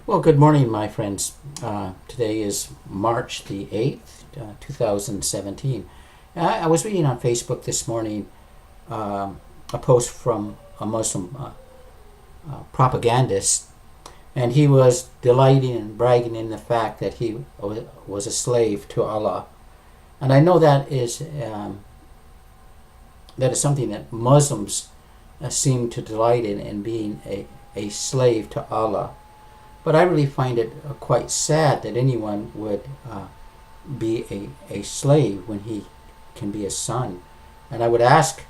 Well, good morning, my friends. Today is March the 8th, 2017. I was reading on Facebook this morning a post from a Muslim propagandist, and he was delighting and bragging in the fact that he was a slave to Allah. And I know that is something that Muslims seem to delight in being a slave to Allah. But I really find it quite sad that anyone would be a slave when he can be a son. And I would ask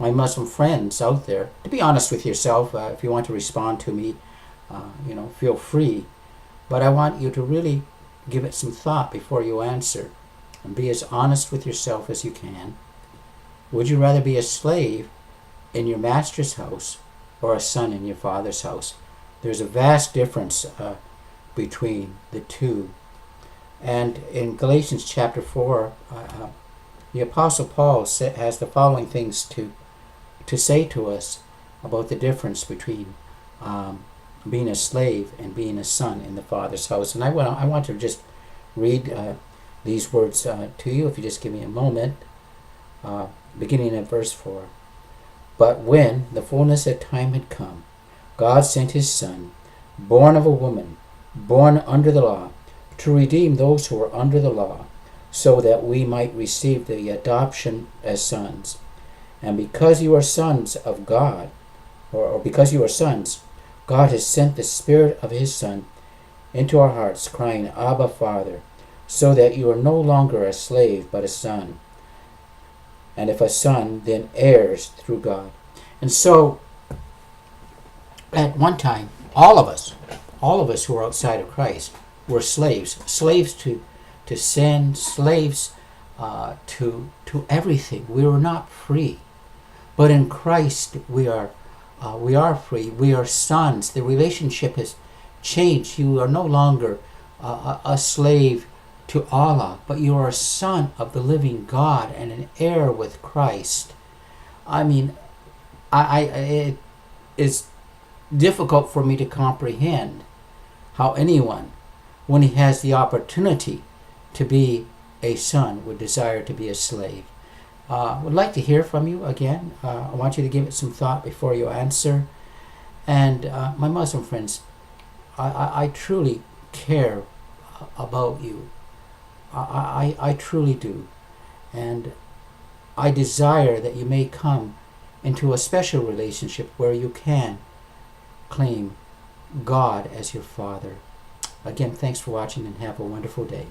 my Muslim friends out there to be honest with yourself. If you want to respond to me, feel free. But I want you to really give it some thought before you answer, and be as honest with yourself as you can. Would you rather be a slave in your master's house or a son in your father's house? There's a vast difference between the two. And in Galatians chapter 4, the Apostle Paul has the following things to say to us about the difference between being a slave and being a son in the Father's house. And I want to just read these words to you, if you just give me a moment, beginning at verse 4. But when the fullness of time had come, God sent his Son, born of a woman, born under the law, to redeem those who were under the law, so that we might receive the adoption as sons. And because you are sons of God, or because you are sons, God has sent the Spirit of his Son into our hearts, crying, Abba, Father, so that you are no longer a slave, but a son. And if a son, then heirs through God. And so, at one time, all of us who were outside of Christ were slaves to sin, slaves to everything. We were not free, but in Christ we are free. We are sons. The relationship has changed. You are no longer a slave to Allah, but you are a son of the living God and an heir with Christ. I mean, it is difficult for me to comprehend how anyone, when he has the opportunity to be a son, would desire to be a slave. Would like to hear from you again. I want you to give it some thought before you answer. And my Muslim friends, I truly care about you. I truly do. And I desire that you may come into a special relationship where you can claim God as your Father. Again, thanks for watching and have a wonderful day.